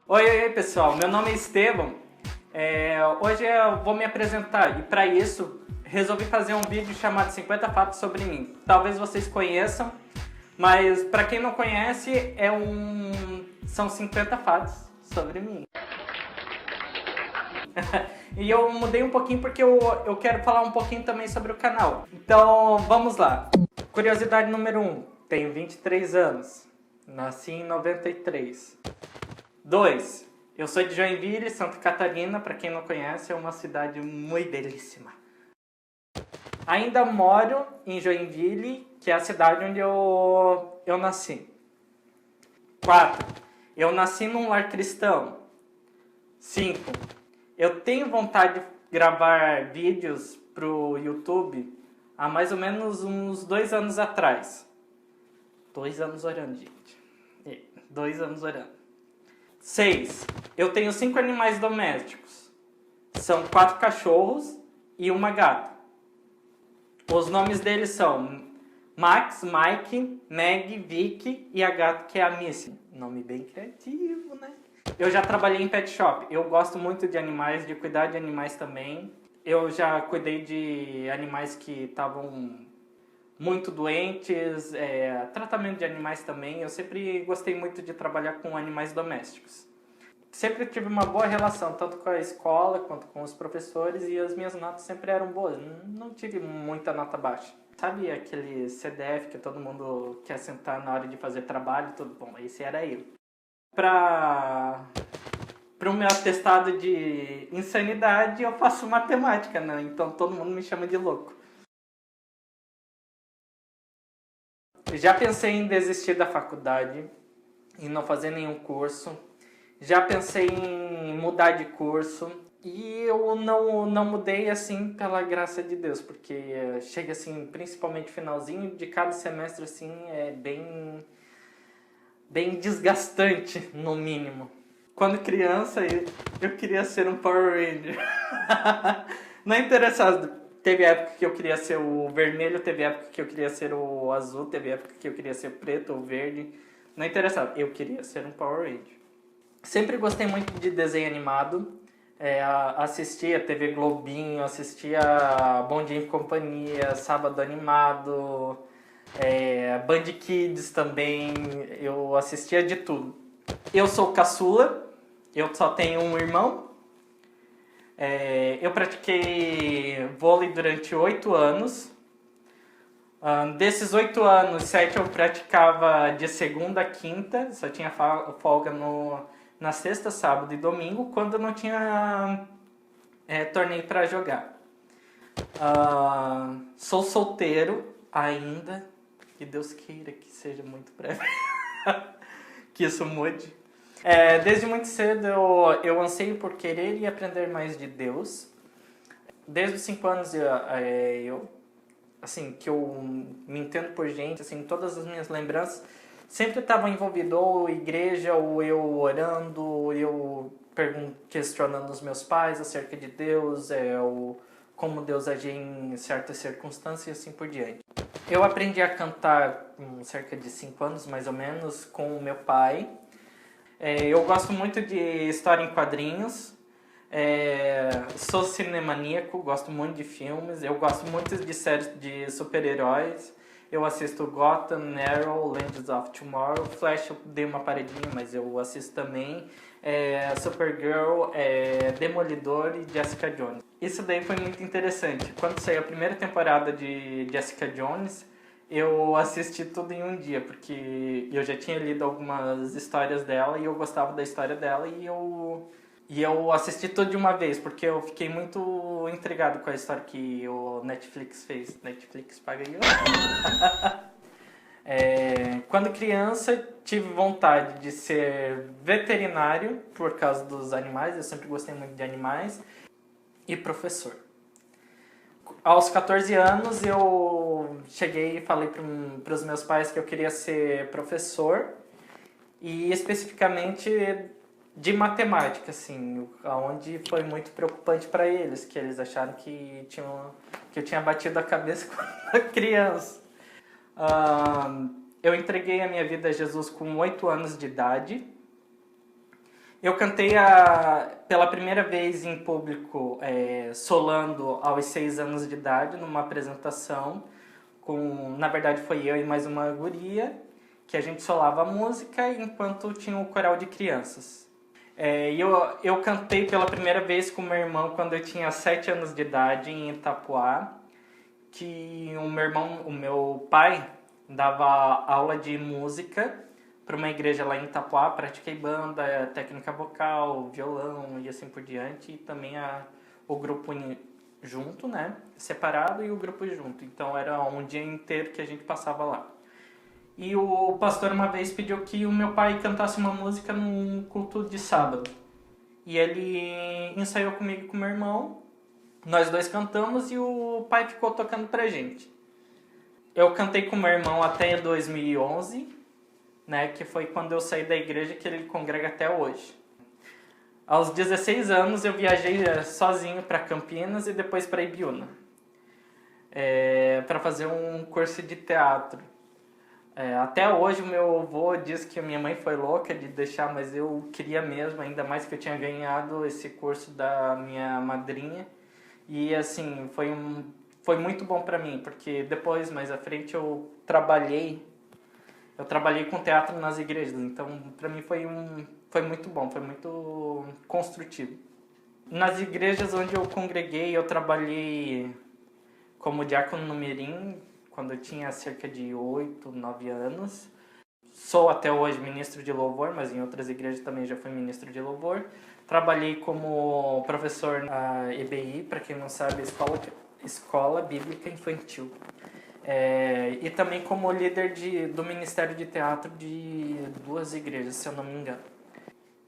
Oi, pessoal, meu nome é Estevão. Hoje eu vou me apresentar e para isso resolvi fazer um vídeo chamado 50 Fatos sobre mim. Talvez vocês conheçam, mas para quem não conhece, são 50 fatos sobre mim. E eu mudei um pouquinho porque eu quero falar um pouquinho também sobre o canal. Então vamos lá. Curiosidade número 1, tenho 23 anos, nasci em 93. 2. Eu sou de Joinville, Santa Catarina, para quem não conhece, é uma cidade muito belíssima. Ainda moro em Joinville, que é a cidade onde eu nasci. 4. Eu nasci num lar cristão. 5. Eu tenho vontade de gravar vídeos pro YouTube há mais ou menos uns 2 anos atrás. 2 anos orando, gente. 2 anos orando. 6. Eu tenho 5 animais domésticos. São 4 cachorros e uma gata. Os nomes deles são Max, Mike, Meg, Vicky e a gata que é a Missy. Nome bem criativo, né? Eu já trabalhei em pet shop. Eu gosto muito de animais, de cuidar de animais também. Eu já cuidei de animais que estavam muito doentes, tratamento de animais também. Eu sempre gostei muito de trabalhar com animais domésticos. Sempre tive uma boa relação, tanto com a escola quanto com os professores, e as minhas notas sempre eram boas. Não tive muita nota baixa. Sabe aquele CDF que todo mundo quer sentar na hora de fazer trabalho? Tudo bom, esse era eu. Para o meu atestado de insanidade, eu faço matemática, né? Então todo mundo me chama de louco. Já pensei em desistir da faculdade, em não fazer nenhum curso. Já pensei em mudar de curso. E eu não mudei assim pela graça de Deus, porque chega assim, principalmente finalzinho de cada semestre assim, é bem desgastante, no mínimo. Quando criança, eu queria ser um Power Ranger. Não é interessado. Teve época que eu queria ser o vermelho, teve época que eu queria ser o azul, teve época que eu queria ser preto ou verde. Não é interessado. Eu queria ser um Power Ranger. Sempre gostei muito de desenho animado. Assistia TV Globinho, assistia Bom Dia e Companhia, Sábado Animado, Band Kids também. Eu assistia de tudo. Eu sou caçula, eu só tenho um irmão. Eu pratiquei vôlei durante 8 anos. Desses 8 anos, 7 eu praticava de segunda a quinta, só tinha folga na sexta, sábado e domingo, quando não tinha torneio para jogar. Sou solteiro ainda, que Deus queira que seja muito breve, que isso mude. Desde muito cedo eu anseio por querer e aprender mais de Deus. Desde os 5 anos assim, que eu me entendo por gente, assim, todas as minhas lembranças sempre estavam envolvidas ou igreja, ou eu orando, ou eu questionando os meus pais acerca de Deus, ou como Deus agia em certas circunstâncias e assim por diante. Eu aprendi a cantar com cerca de 5 anos, mais ou menos, com o meu pai. Eu gosto muito de história em quadrinhos. Sou cinemaníaco, gosto muito de filmes. Eu gosto muito de séries de super-heróis. Eu assisto Gotham, Arrow, Legends of Tomorrow. Flash eu dei uma paredinha, mas eu assisto também. Supergirl, Demolidor e Jessica Jones. Isso daí foi muito interessante. Quando saiu a primeira temporada de Jessica Jones, eu assisti tudo em um dia, porque eu já tinha lido algumas histórias dela e eu gostava da história dela e eu assisti tudo de uma vez, porque eu fiquei muito intrigado com a história que o Netflix fez. Netflix paga aí. Quando criança, tive vontade de ser veterinário por causa dos animais. Eu sempre gostei muito de animais. E professor. Aos 14 anos, eu cheguei e falei para os meus pais que eu queria ser professor. E especificamente de matemática, assim, onde foi muito preocupante para eles, que eles acharam que eu tinha batido a cabeça quando criança. Eu entreguei a minha vida a Jesus com 8 anos de idade. Eu cantei pela primeira vez em público, solando aos 6 anos de idade, numa apresentação. Na verdade, foi eu e mais uma guria, que a gente solava a música enquanto tinha o coral de crianças. Eu cantei pela primeira vez com meu irmão quando eu tinha 7 anos de idade, em Itapuá, que o meu pai dava aula de música para uma igreja lá em Itapuá. Pratiquei banda, técnica vocal, violão e assim por diante, e também o grupo junto, né, separado, e o grupo junto. Então era um dia inteiro que a gente passava lá. E o pastor uma vez pediu que o meu pai cantasse uma música num culto de sábado. E ele ensaiou comigo e com meu irmão. Nós dois cantamos e o pai ficou tocando pra gente. Eu cantei com meu irmão até 2011, né, que foi quando eu saí da igreja que ele congrega até hoje. Aos 16 anos eu viajei sozinho para Campinas e depois para Ibiúna, para fazer um curso de teatro. Até hoje o meu avô diz que a minha mãe foi louca de deixar, mas eu queria mesmo, ainda mais que eu tinha ganhado esse curso da minha madrinha. E assim, foi muito bom para mim, porque depois, mais à frente, eu trabalhei com teatro nas igrejas, então para mim foi muito bom, foi muito construtivo. Nas igrejas onde eu congreguei, eu trabalhei como diácono no Mirim, quando eu tinha cerca de 8, 9 anos. Sou até hoje ministro de louvor, mas em outras igrejas também já fui ministro de louvor. Trabalhei como professor na EBI, para quem não sabe, Escola Bíblica Infantil. E também como líder do Ministério de Teatro de 2 igrejas, se eu não me engano.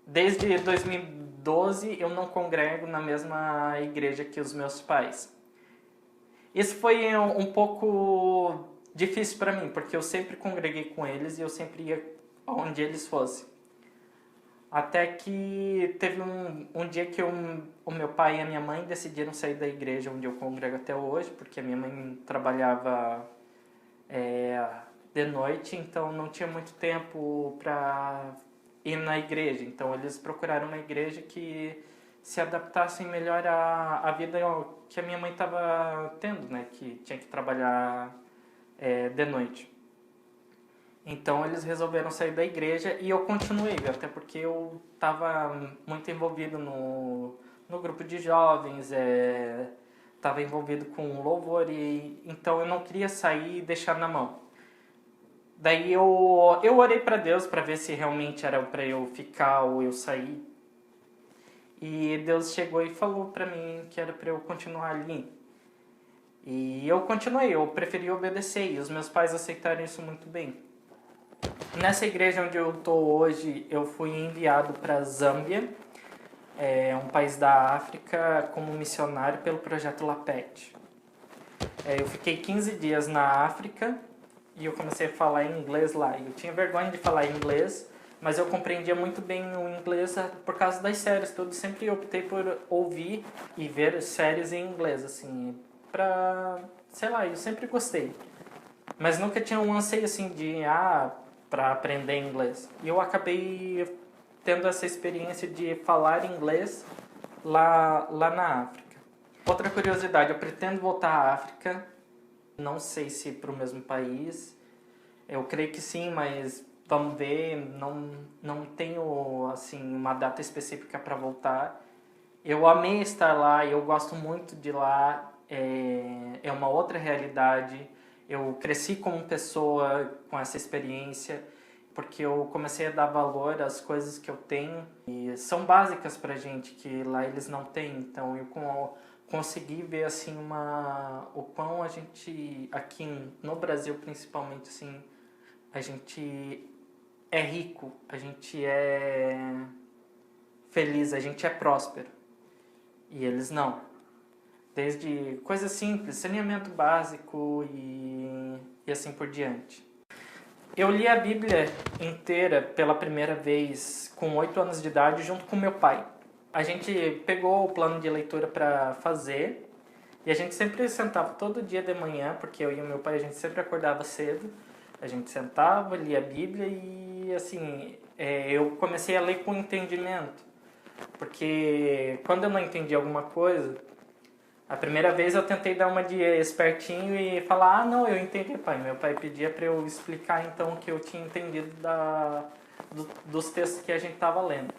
Desde 2012 eu não congrego na mesma igreja que os meus pais. Isso foi um pouco difícil para mim, porque eu sempre congreguei com eles e eu sempre ia onde eles fossem. Até que teve um dia que o meu pai e a minha mãe decidiram sair da igreja onde eu congrego até hoje, porque a minha mãe trabalhava de noite, então não tinha muito tempo para ir na igreja. Então eles procuraram uma igreja que se adaptasse melhor à vida que a minha mãe estava tendo, né? Que tinha que trabalhar de noite. Então eles resolveram sair da igreja e eu continuei, até porque eu estava muito envolvido no grupo de jovens, estava envolvido com louvor, e então eu não queria sair e deixar na mão. Daí eu orei para Deus para ver se realmente era para eu ficar ou eu sair. E Deus chegou e falou para mim que era para eu continuar ali. E eu continuei, eu preferi obedecer, e os meus pais aceitaram isso muito bem. Nessa igreja onde eu estou hoje, eu fui enviado para Zâmbia, um país da África, como missionário pelo projeto LAPET. Eu fiquei 15 dias na África e eu comecei a falar inglês lá. Eu tinha vergonha de falar inglês, mas eu compreendia muito bem o inglês por causa das séries. Eu sempre optei por ouvir e ver séries em inglês, assim, sei lá, eu sempre gostei. Mas nunca tinha um anseio assim para aprender inglês. E eu acabei tendo essa experiência de falar inglês lá na África. Outra curiosidade, eu pretendo voltar à África, não sei se para o mesmo país, eu creio que sim, mas vamos ver, não tenho assim uma data específica para voltar. Eu amei estar lá, eu gosto muito de lá, é uma outra realidade. Eu cresci como pessoa com essa experiência, porque eu comecei a dar valor às coisas que eu tenho e são básicas pra gente, que lá eles não têm. Então eu consegui ver assim o quão a gente, aqui no Brasil principalmente, assim, a gente é rico, a gente é feliz, a gente é próspero. E eles não. Desde coisas simples, saneamento básico e assim por diante. Eu li a Bíblia inteira pela primeira vez com 8 anos de idade junto com meu pai. A gente pegou o plano de leitura para fazer e a gente sempre sentava todo dia de manhã, porque eu e o meu pai a gente sempre acordava cedo. A gente sentava, lia a Bíblia e assim, eu comecei a ler com entendimento. Porque quando eu não entendi alguma coisa, a primeira vez eu tentei dar uma de espertinho e falar, não, eu entendi, pai. Meu pai pedia para eu explicar então o que eu tinha entendido dos textos que a gente estava lendo.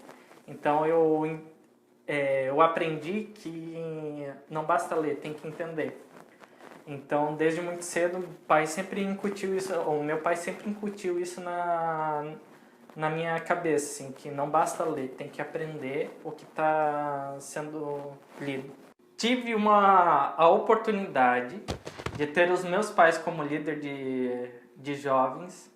Então eu aprendi que não basta ler, tem que entender. Então, desde muito cedo, o meu pai sempre incutiu isso na minha cabeça, assim, que não basta ler, tem que aprender o que está sendo lido. Tive a oportunidade de ter os meus pais como líder de jovens.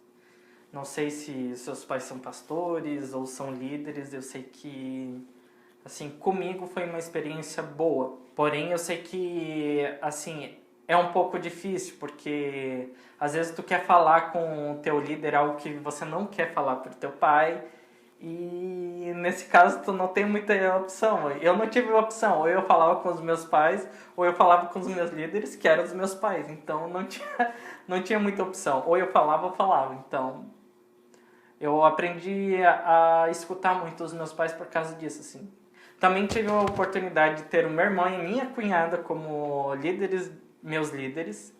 Não sei se seus pais são pastores ou são líderes, eu sei que, assim, comigo foi uma experiência boa. Porém, eu sei que, assim, é um pouco difícil, porque às vezes tu quer falar com o teu líder algo que você não quer falar pro teu pai, e nesse caso tu não tem muita opção. Eu não tive opção, ou eu falava com os meus pais, ou eu falava com os meus líderes, que eram os meus pais, então não tinha muita opção. Ou eu falava, então eu aprendi a escutar muito os meus pais por causa disso, assim. Também tive a oportunidade de ter o meu irmão e minha cunhada como meus líderes.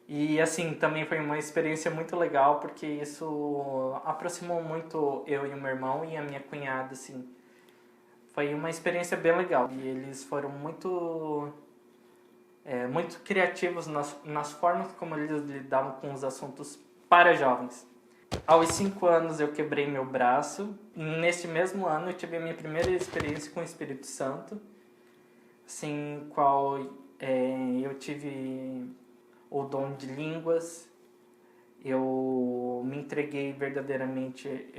E assim, também foi uma experiência muito legal, porque isso aproximou muito eu e o meu irmão e a minha cunhada, assim. Foi uma experiência bem legal. E eles foram muito criativos nas formas como eles lidavam com os assuntos para jovens. Aos 5 anos eu quebrei meu braço. Neste mesmo ano eu tive a minha primeira experiência com o Espírito Santo, assim, qual eu tive o dom de línguas. Eu me entreguei verdadeiramente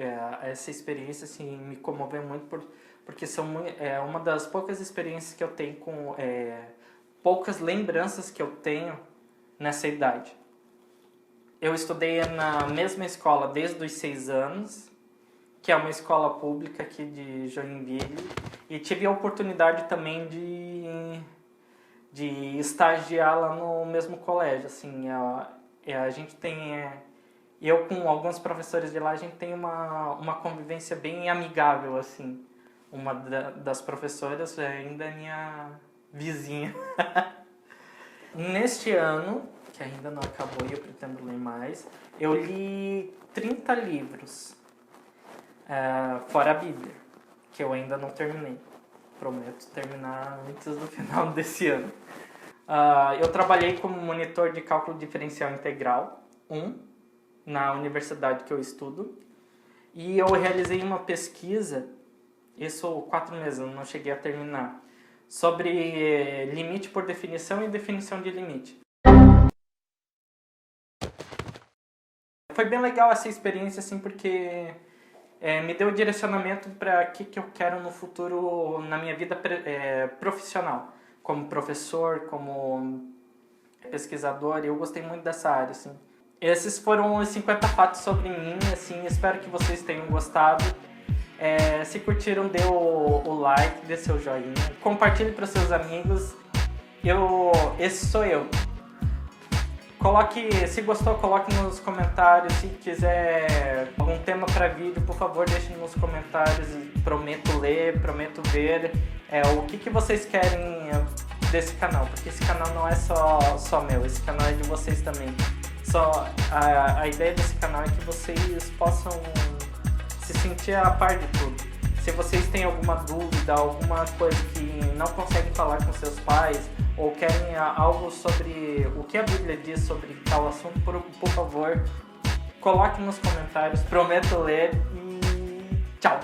a essa experiência, assim, me comoveu muito porque é uma das poucas experiências que eu tenho poucas lembranças que eu tenho nessa idade. Eu estudei na mesma escola desde os 6 anos, que é uma escola pública aqui de Joinville, e tive a oportunidade também de estagiar lá no mesmo colégio. Assim, a gente tem, eu com alguns professores de lá, a gente tem uma convivência bem amigável, assim. Uma das professoras ainda é minha vizinha. Neste ano, que ainda não acabou e eu pretendo ler mais, eu li 30 livros, fora a Bíblia, que eu ainda não terminei. Prometo terminar antes do final desse ano. Eu trabalhei como monitor de cálculo diferencial integral 1 na universidade que eu estudo, e eu realizei uma pesquisa, isso 4 meses, eu não cheguei a terminar, sobre limite por definição e definição de limite. Foi bem legal essa experiência, assim, porque me deu direcionamento para o que eu quero no futuro na minha vida profissional. Como professor, como pesquisador, eu gostei muito dessa área, assim. Esses foram os 50 fatos sobre mim, assim, espero que vocês tenham gostado. Se curtiram, dê o like, dê seu joinha, compartilhe para seus amigos. Esse sou eu. Se gostou, coloque nos comentários. Se quiser algum tema para vídeo, por favor, deixe nos comentários. Prometo ler, prometo ver o que vocês querem desse canal, porque esse canal não é só meu, esse canal é de vocês também. A ideia desse canal é que vocês possam se sentir a par de tudo. Se vocês têm alguma dúvida, alguma coisa que não conseguem falar com seus pais, ou querem algo sobre o que a Bíblia diz sobre tal assunto, por favor, coloque nos comentários. Prometo ler e tchau!